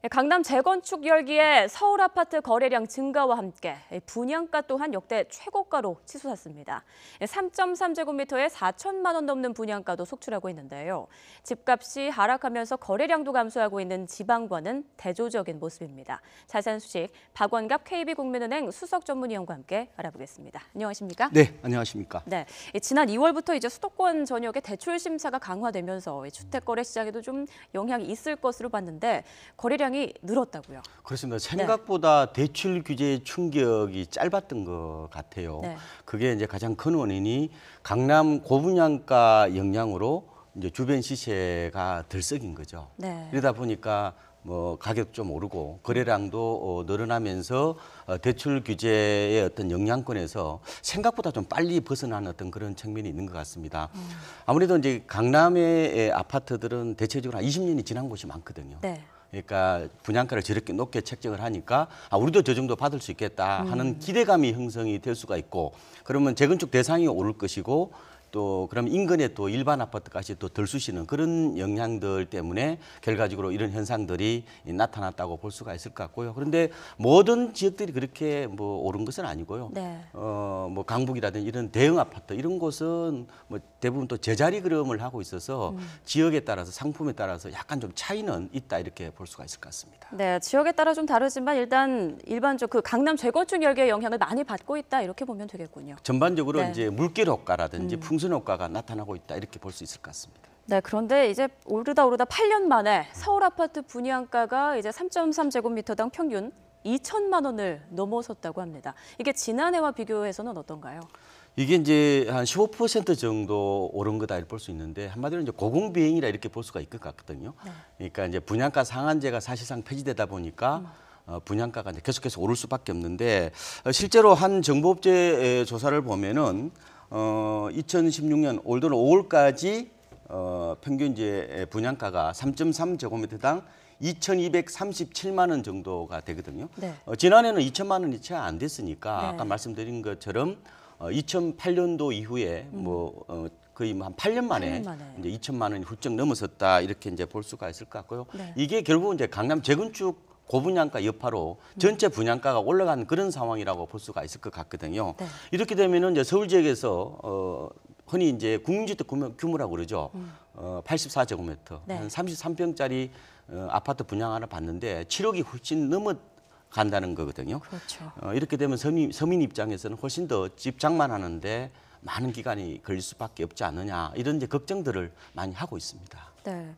강남 재건축 열기에 서울 아파트 거래량 증가와 함께 분양가 또한 역대 최고가로 치솟았습니다. 3.3제곱미터에 4천만 원 넘는 분양가도 속출하고 있는데요. 집값이 하락하면서 거래량도 감소하고 있는 지방과는 대조적인 모습입니다. 자세한 소식 박원갑 KB국민은행 수석 전문위원과 함께 알아보겠습니다. 안녕하십니까? 네, 안녕하십니까? 네, 지난 2월부터 이제 수도권 전역에 대출 심사가 강화되면서 주택 거래 시장에도 좀 영향이 있을 것으로 봤는데 거래량이 늘었다고요. 그렇습니다. 생각보다 대출 규제 충격이 짧았던 것 같아요. 네. 그게 이제 가장 큰 원인이 강남 고분양가 영향으로 이제 주변 시세가 들썩인 거죠. 네. 그러다 보니까 뭐 가격 좀 오르고 거래량도 늘어나면서 대출 규제의 어떤 영향권에서 생각보다 좀 빨리 벗어난 어떤 그런 측면이 있는 것 같습니다. 아무래도 이제 강남의 아파트들은 대체적으로 한 20년이 지난 곳이 많거든요. 네. 그러니까 분양가를 저렇게 높게 책정을 하니까 우리도 저 정도 받을 수 있겠다 하는 기대감이 형성이 될 수가 있고, 그러면 재건축 대상이 오를 것이고, 또 그럼 인근에 또 일반 아파트까지 또 덜 쑤시는 그런 영향들 때문에 결과적으로 이런 현상들이 나타났다고 볼 수가 있을 것 같고요. 그런데 모든 지역들이 그렇게 뭐 오른 것은 아니고요. 네. 뭐 강북이라든지 이런 대형 아파트 이런 곳은 뭐 대부분 또 제자리 걸음을 하고 있어서 지역에 따라서 상품에 따라서 약간 좀 차이는 있다 이렇게 볼 수가 있을 것 같습니다. 네, 지역에 따라 좀 다르지만 일단 일반적 그 강남 재건축 열기의 영향을 많이 받고 있다 이렇게 보면 되겠군요. 전반적으로 네. 이제 물길 효과라든지 풍선 효과가 나타나고 있다 이렇게 볼 수 있을 것 같습니다. 네, 그런데 이제 오르다 8년 만에 서울 아파트 분양가가 이제 3.3제곱미터당 평균 2천만 원을 넘어섰다고 합니다. 이게 지난해와 비교해서는 어떤가요? 이게 이제 한 15% 정도 오른 거다 이렇게 볼 수 있는데, 한마디로 이제 고공비행이라 이렇게 볼 수가 있을 것 같거든요. 네. 그러니까 이제 분양가 상한제가 사실상 폐지되다 보니까 분양가가 이제 계속해서 오를 수밖에 없는데, 실제로 한 정보업체 조사를 보면은 2016년 올 들어 5월까지 평균 이제 분양가가 3.3제곱미터당 2,237만 원 정도가 되거든요. 네. 지난해는 2천만 원이 채 안 됐으니까 네. 아까 말씀드린 것처럼 2008년도 이후에 거의 한 8년 만에, 8년 만에. 이제 2천만 원이 훌쩍 넘어섰다 이렇게 이제 볼 수가 있을 것 같고요. 네. 이게 결국 이제 강남 재건축 고분양가 여파로 전체 분양가가 올라가는 그런 상황이라고 볼 수가 있을 것 같거든요. 네. 이렇게 되면은 이제 서울 지역에서 흔히 이제 국민주택 규모라고 그러죠. 84제곱미터, 네. 한 33평짜리 아파트 분양하러 봤는데 7억이 훨씬 넘어 간다는 거거든요. 그렇죠. 이렇게 되면 서민 입장에서는 훨씬 더 집 장만하는데 많은 기간이 걸릴 수밖에 없지 않느냐, 이런 이제 걱정들을 많이 하고 있습니다. 네.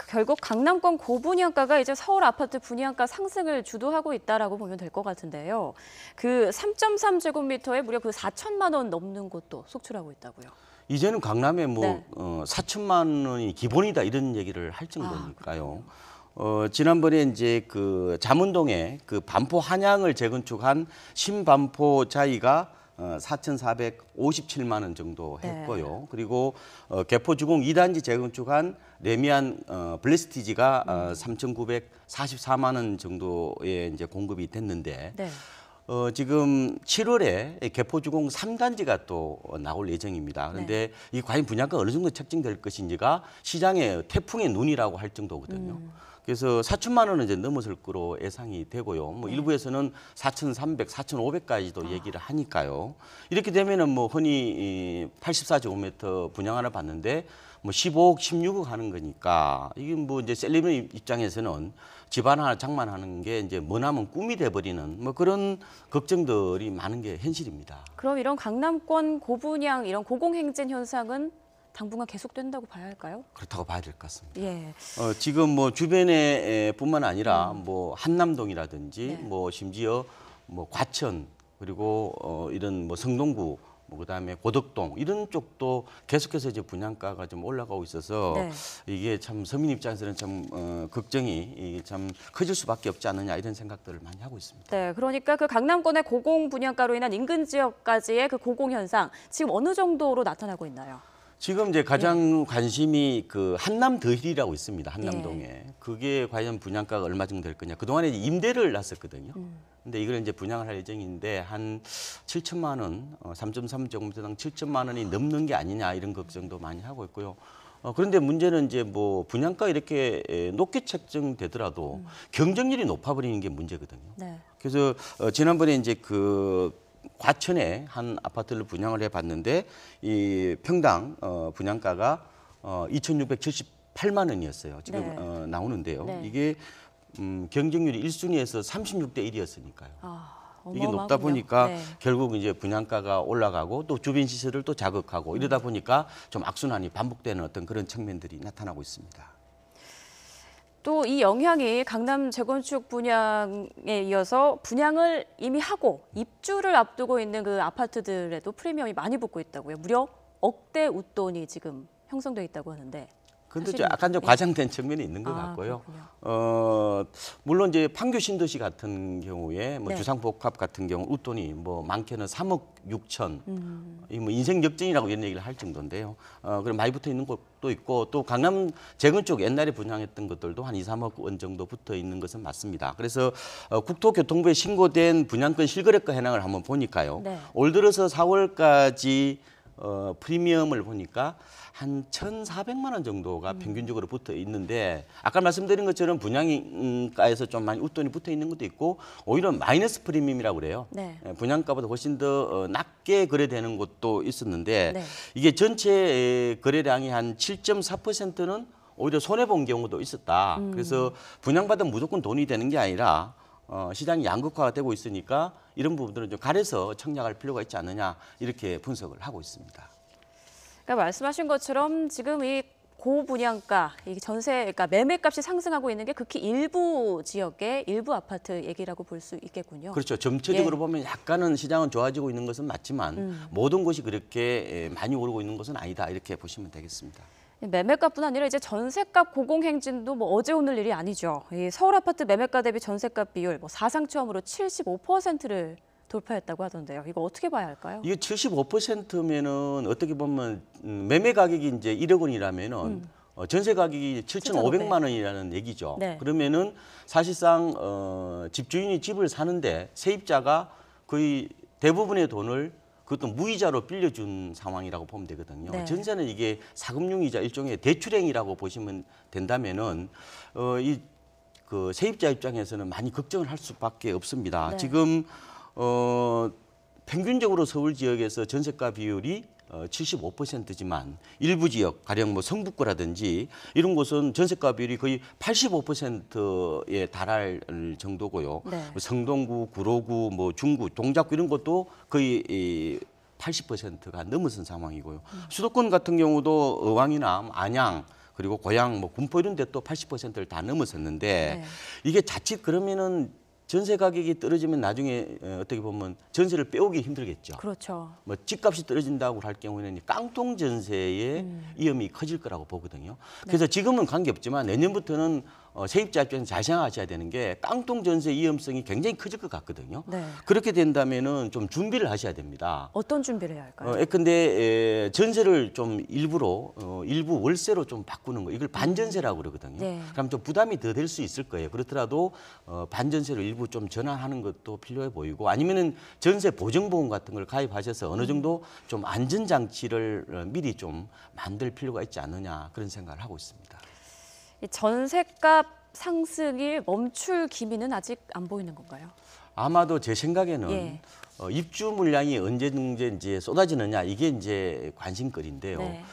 결국 강남권 고분양가가 이제 서울 아파트 분양가 상승을 주도하고 있다라고 보면 될 것 같은데요. 그 3.3제곱미터에 무려 그 4천만 원 넘는 곳도 속출하고 있다고요. 이제는 강남에 뭐 네. 4천만 원이 기본이다 이런 얘기를 할 정도니까요. 지난번에 이제 그 잠원동에 그 반포 한양을 재건축한 신반포 자이가 4,457만 원 정도 했고요. 네. 그리고 개포주공 2단지 재건축한 레미안 블레스티지가 3,944만 원 정도의 이제 공급이 됐는데, 네. 지금 7월에 개포주공 3단지가 또 나올 예정입니다. 그런데 이 과연 분양가 어느 정도 책정될 것인지가 시장의 태풍의 눈이라고 할 정도거든요. 그래서 4천만 원은 이제 넘어설 거로 예상이 되고요. 뭐 일부에서는 4,300, 4,500까지도 얘기를 하니까요. 이렇게 되면은 뭐 흔히 84제곱미터 분양하러 봤는데 뭐 15억, 16억 하는 거니까, 이게 뭐 이제 셀러리 입장에서는 집 하나 장만하는 게 이제 머나먼 꿈이 돼버리는 뭐 그런 걱정들이 많은 게 현실입니다. 그럼 이런 강남권 고분양 이런 고공행진 현상은 당분간 계속된다고 봐야 할까요? 그렇다고 봐야 될 것 같습니다. 예. 지금 뭐 주변에 뿐만 아니라 뭐 한남동이라든지 네. 뭐 심지어 뭐 과천, 그리고 이런 뭐 성동구, 뭐 그다음에 고덕동 이런 쪽도 계속해서 이제 분양가가 좀 올라가고 있어서 네. 이게 참 서민 입장에서는 참 걱정이 이게 참 커질 수밖에 없지 않느냐, 이런 생각들을 많이 하고 있습니다. 네, 그러니까 그 강남권의 고공 분양가로 인한 인근 지역까지의 그 고공 현상 지금 어느 정도로 나타나고 있나요? 지금 이제 가장 관심이 그 한남더힐이라고 있습니다. 한남동에. 예. 그게 과연 분양가가 얼마 정도 될 거냐. 그동안에 이제 임대를 놨었거든요. 근데 이걸 이제 분양을 할 예정인데 한 7천만 원, 3.3제곱미터당 7천만 원이 넘는 게 아니냐, 이런 걱정도 많이 하고 있고요. 그런데 문제는 이제 뭐 분양가 이렇게 높게 책정되더라도 경쟁률이 높아버리는 게 문제거든요. 네. 그래서 지난번에 이제 그 과천에 한 아파트를 분양을 해봤는데 이 평당 분양가가 2,678만 원이었어요. 지금 네. 나오는데요. 네. 이게 경쟁률이 1순위에서 36대 1이었으니까요. 이게 어마어마하군요. 높다 보니까 네. 결국 이제 분양가가 올라가고 또 주변 시설을 또 자극하고 이러다 보니까 좀 악순환이 반복되는 어떤 그런 측면들이 나타나고 있습니다. 또 이 영향이 강남 재건축 분양에 이어서 분양을 이미 하고 입주를 앞두고 있는 그 아파트들에도 프리미엄이 많이 붙고 있다고요. 무려 억대 웃돈이 지금 형성돼 있다고 하는데. 근데 사실은- 약간 좀 과장된 측면이 있는 것 같고요. 그렇군요. 물론 이제 판교 신도시 같은 경우에 뭐 네. 주상복합 같은 경우 웃돈이 뭐 많게는 3억 6천, 이 뭐 인생 역전이라고 이런 얘기를 할 정도인데요. 그럼 많이 붙어 있는 곳도 있고 또 강남 재건축 옛날에 분양했던 것들도 한 2, 3억 원 정도 붙어 있는 것은 맞습니다. 그래서 국토교통부에 신고된 분양권 실거래가 현황을 한번 보니까요. 네. 올 들어서 4월까지 프리미엄을 보니까 한 1,400만 원 정도가 평균적으로 붙어 있는데 아까 말씀드린 것처럼 분양가에서 좀 많이 웃돈이 붙어 있는 것도 있고 오히려 마이너스 프리미엄이라고 그래요. 네. 분양가보다 훨씬 더 낮게 거래되는 곳도 있었는데 네. 이게 전체 거래량이 한 7.4%는 오히려 손해본 경우도 있었다. 그래서 분양받으면 무조건 돈이 되는 게 아니라 시장이 양극화가 되고 있으니까 이런 부분들은 좀 가려서 청약할 필요가 있지 않느냐 이렇게 분석을 하고 있습니다. 그러니까 말씀하신 것처럼 지금 이 고분양가, 이 전세, 그러니까 매매값이 상승하고 있는 게 극히 일부 지역의 일부 아파트 얘기라고 볼 수 있겠군요. 그렇죠. 전체적으로 예. 보면 약간은 시장은 좋아지고 있는 것은 맞지만 모든 곳이 그렇게 많이 오르고 있는 것은 아니다 이렇게 보시면 되겠습니다. 매매값뿐 아니라 이제 전세값 고공행진도 뭐 어제 오늘 일이 아니죠. 이 서울 아파트 매매가 대비 전세값 비율 뭐 사상 처음으로 75%를 돌파했다고 하던데요. 이거 어떻게 봐야 할까요? 이게 75%면은 어떻게 보면 매매 가격이 이제 1억 원이라면은 전세 가격이 7,500만 원이라는 얘기죠. 네. 그러면은 사실상 집주인이 집을 사는데 세입자가 거의 대부분의 돈을 그것도 무이자로 빌려준 상황이라고 보면 되거든요. 네. 전세는 이게 사금융이자 일종의 대출행위라고 보시면 된다면은 이 그 세입자 입장에서는 많이 걱정을 할 수밖에 없습니다. 네. 지금 평균적으로 서울 지역에서 전세가 비율이 75%지만 일부 지역, 가령 뭐 성북구라든지 이런 곳은 전세가 비율이 거의 85%에 달할 정도고요. 네. 성동구, 구로구, 뭐 중구, 동작구 이런 것도 거의 80%가 넘어선 상황이고요. 수도권 같은 경우도 어왕이나 안양 그리고 고양, 뭐 군포 이런 데 또 80%를 다 넘어섰는데 네. 이게 자칫 그러면은 전세 가격이 떨어지면 나중에 어떻게 보면 전세를 빼오기 힘들겠죠. 그렇죠. 뭐 집값이 떨어진다고 할 경우에는 깡통 전세의 위험이 커질 거라고 보거든요. 그래서 지금은 관계없지만 내년부터는 세입자 입장에서 잘 생각하셔야 되는 게 깡통 전세 위험성이 굉장히 커질 것 같거든요. 네. 그렇게 된다면은 좀 준비를 하셔야 됩니다. 어떤 준비를 해야 할까요? 근데 전세를 좀 일부러 일부 월세로 좀 바꾸는 거 이걸 반전세라고 그러거든요. 네. 그럼 좀 부담이 더 될 수 있을 거예요. 그렇더라도 반전세로 일부 좀 전환하는 것도 필요해 보이고 아니면은 전세 보증보험 같은 걸 가입하셔서 어느 정도 좀 안전 장치를 미리 좀 만들 필요가 있지 않느냐 그런 생각을 하고 있습니다. 이 전세값 상승이 멈출 기미는 아직 안 보이는 건가요? 아마도 제 생각에는 예. 입주 물량이 언제 이제 쏟아지느냐 이게 이제 관심거리인데요. 네.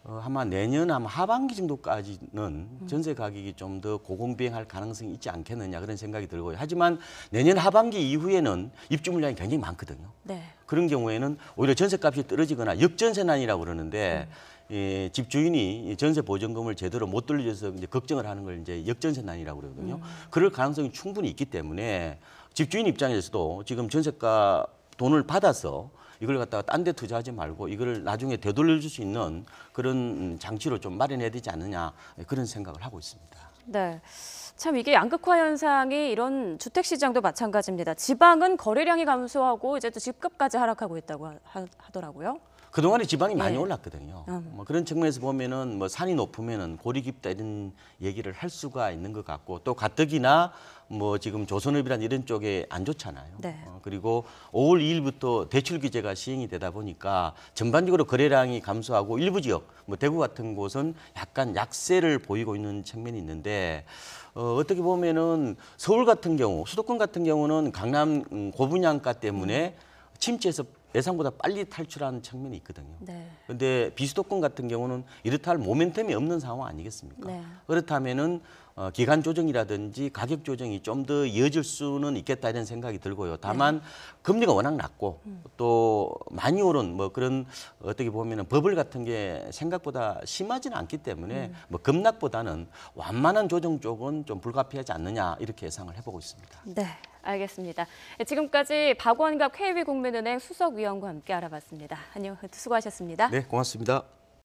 아마 내년 아마 하반기 정도까지는 전세 가격이 좀 더 고공비행할 가능성이 있지 않겠느냐 그런 생각이 들고요. 하지만 내년 하반기 이후에는 입주 물량이 굉장히 많거든요. 네. 그런 경우에는 오히려 전세값이 떨어지거나 역전세난이라고 그러는데 집주인이 전세 보증금을 제대로 못 돌려줘서 이제 걱정을 하는 걸 이제 역전세난이라고 그러거든요. 그럴 가능성이 충분히 있기 때문에 집주인 입장에서도 지금 전세가 돈을 받아서 이걸 갖다가 딴 데 투자하지 말고 이걸 나중에 되돌려줄 수 있는 그런 장치로 좀 마련해야 되지 않느냐 그런 생각을 하고 있습니다. 네. 참 이게 양극화 현상이 이런 주택 시장도 마찬가지입니다. 지방은 거래량이 감소하고 이제 또 집값까지 하락하고 있다고 하더라고요. 그동안에 지방이 많이 예. 올랐거든요. 뭐 그런 측면에서 보면은 뭐 산이 높으면은 골이 깊다 이런 얘기를 할 수가 있는 것 같고 또 가뜩이나 뭐 지금 조선업이란 이런 쪽에 안 좋잖아요. 네. 그리고 5월 2일부터 대출 규제가 시행이 되다 보니까 전반적으로 거래량이 감소하고 일부 지역, 뭐 대구 같은 곳은 약간 약세를 보이고 있는 측면이 있는데 어떻게 보면은 서울 같은 경우, 수도권 같은 경우는 강남 고분양가 때문에 침체해서 예상보다 빨리 탈출하는 측면이 있거든요. 네. 그런데 비수도권 같은 경우는 이렇다 할 모멘텀이 없는 상황 아니겠습니까? 네. 그렇다면은 기간 조정이라든지 가격 조정이 좀 더 이어질 수는 있겠다 이런 생각이 들고요. 다만 금리가 워낙 낮고 또 많이 오른 뭐 그런 어떻게 보면은 버블 같은 게 생각보다 심하지는 않기 때문에 뭐 급락보다는 완만한 조정 쪽은 좀 불가피하지 않느냐 이렇게 예상을 해보고 있습니다. 네, 알겠습니다. 지금까지 박원갑 KB국민은행 수석위원과 함께 알아봤습니다. 안녕, 수고하셨습니다. 네, 고맙습니다.